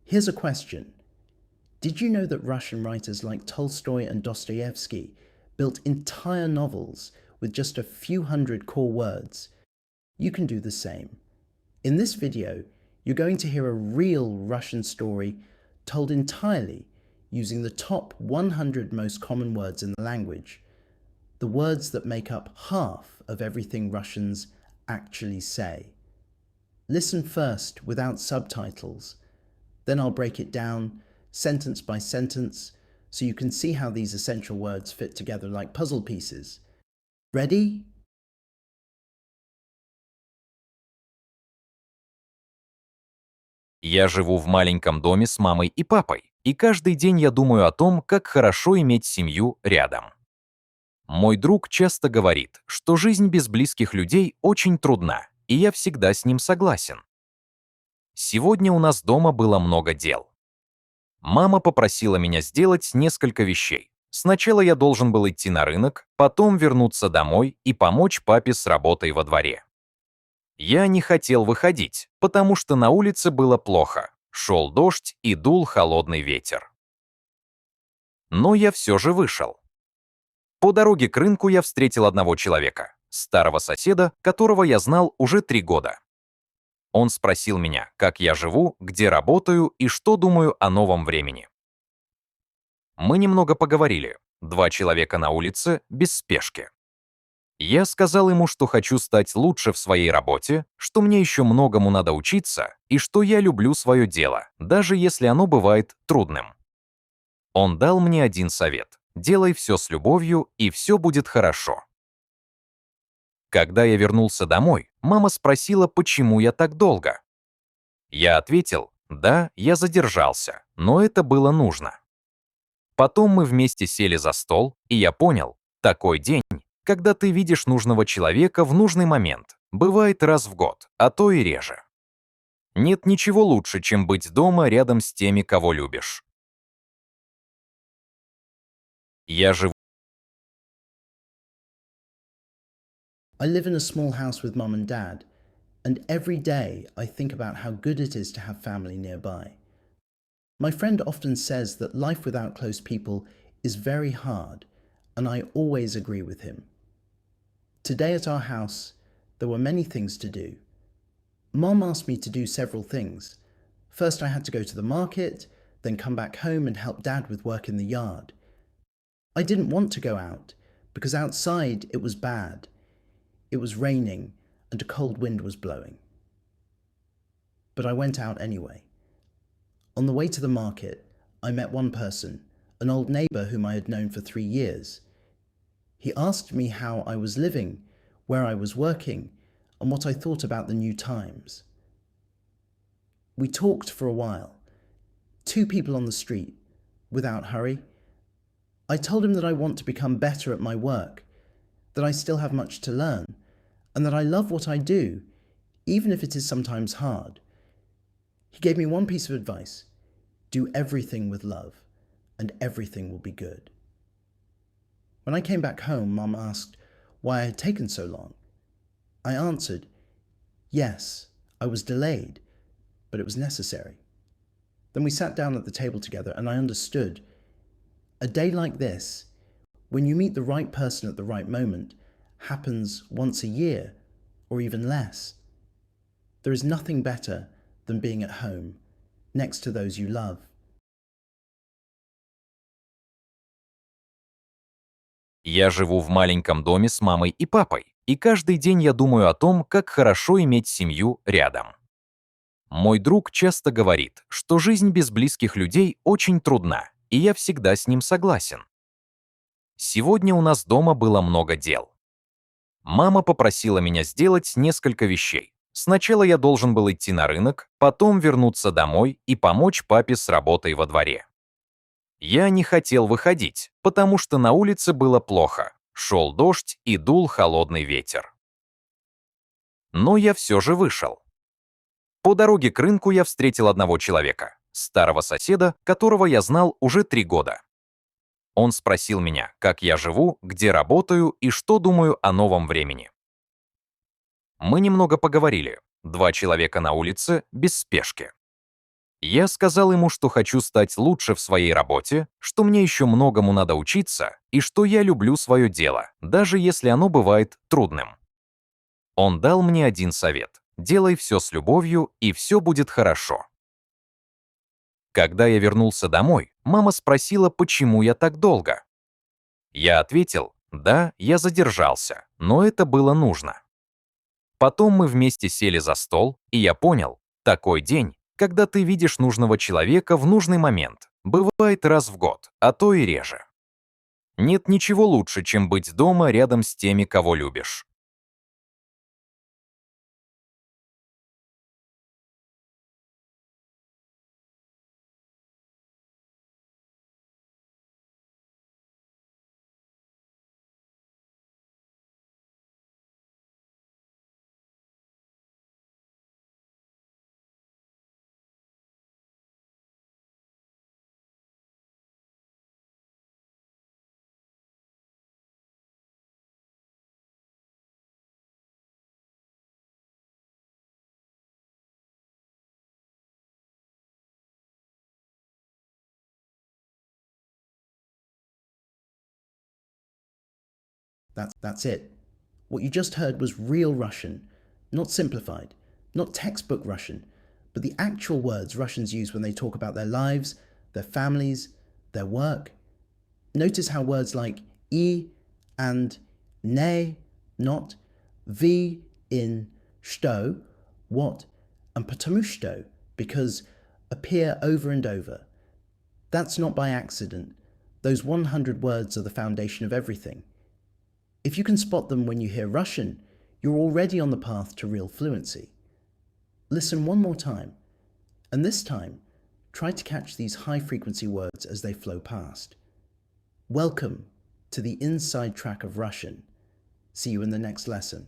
Here's a question. Did you know that Russian writers like Tolstoy and Dostoevsky built entire novels with just a few hundred core words? You can do the same. In this video, you're going to hear a real Russian story told entirely using the top 100 most common words in the language, the words that make up half of everything Russians actually say. Listen first without subtitles, then I'll break it down sentence by sentence so you can see how these essential words fit together like puzzle pieces. Ready? Я живу в маленьком доме с мамой и папой, и каждый день я думаю о том, как хорошо иметь семью рядом. Мой друг часто говорит, что жизнь без близких людей очень трудна, и я всегда с ним согласен. Сегодня у нас дома было много дел. Мама попросила меня сделать несколько вещей. Сначала я должен был идти на рынок, потом вернуться домой и помочь папе с работой во дворе. Я не хотел выходить, потому что на улице было плохо. Шел дождь и дул холодный ветер. Но я все же вышел. По дороге к рынку я встретил одного человека, старого соседа, которого я знал уже 3 года. Он спросил меня, как я живу, где работаю и что думаю о новом времени. Мы немного поговорили, 2 человека на улице, без спешки. Я сказал ему, что хочу стать лучше в своей работе, что мне еще многому надо учиться и что я люблю свое дело, даже если оно бывает трудным. Он дал мне один совет: делай все с любовью, и все будет хорошо. Когда я вернулся домой, мама спросила, почему я так долго. Я ответил: да, я задержался, но это было нужно. Потом мы вместе сели за стол, и я понял, такой день, когда ты видишь нужного человека в нужный момент, бывает раз в год, а то и реже. Нет ничего лучше, чем быть дома рядом с теми, кого любишь. Я живу. I live in a small house with mum and dad, and every day I think about how good it is to have family nearby. My friend often says that life without close people is very hard, and I always agree with him. Today at our house, there were many things to do. Mom asked me to do several things. First I had to go to the market, then come back home and help Dad with work in the yard. I didn't want to go out, because outside it was bad. It was raining and a cold wind was blowing. But I went out anyway. On the way to the market, I met one person, an old neighbour whom I had known for 3 years. He asked me how I was living, where I was working, and what I thought about the new times. We talked for a while. 2 people on the street, without hurry. I told him that I want to become better at my work, that I still have much to learn, and that I love what I do, even if it is sometimes hard. He gave me one piece of advice: do everything with love, and everything will be good. When I came back home, Mum asked why I had taken so long. I answered, yes, I was delayed, but it was necessary. Then we sat down at the table together and I understood. A day like this, when you meet the right person at the right moment, happens once a year, or even less. There is nothing better than being at home, next to those you love. Я живу в маленьком доме с мамой и папой, и каждый день я думаю о том, как хорошо иметь семью рядом. Мой друг часто говорит, что жизнь без близких людей очень трудна, и я всегда с ним согласен. Сегодня у нас дома было много дел. Мама попросила меня сделать несколько вещей. Сначала я должен был идти на рынок, потом вернуться домой и помочь папе с работой во дворе. Я не хотел выходить, потому что на улице было плохо. Шел дождь и дул холодный ветер. Но я все же вышел. По дороге к рынку я встретил одного человека, старого соседа, которого я знал уже 3 года. Он спросил меня, как я живу, где работаю и что думаю о новом времени. Мы немного поговорили, 2 человека на улице, без спешки. Я сказал ему, что хочу стать лучше в своей работе, что мне еще многому надо учиться и что я люблю свое дело, даже если оно бывает трудным. Он дал мне один совет: делай все с любовью, и все будет хорошо. Когда я вернулся домой, мама спросила, почему я так долго. Я ответил: да, я задержался, но это было нужно. Потом мы вместе сели за стол, и я понял, такой день, когда ты видишь нужного человека в нужный момент, бывает раз в год, а то и реже. Нет ничего лучше, чем быть дома рядом с теми, кого любишь. That's it. What you just heard was real Russian, not simplified, not textbook Russian, but the actual words Russians use when they talk about their lives, their families, their work. Notice how words like I and ne, not, v in что, what, and потому что, because, appear over and over. That's not by accident. Those 100 words are the foundation of everything. If you can spot them when you hear Russian, you're already on the path to real fluency. Listen one more time, and this time, try to catch these high-frequency words as they flow past. Welcome to the inside track of Russian. See you in the next lesson.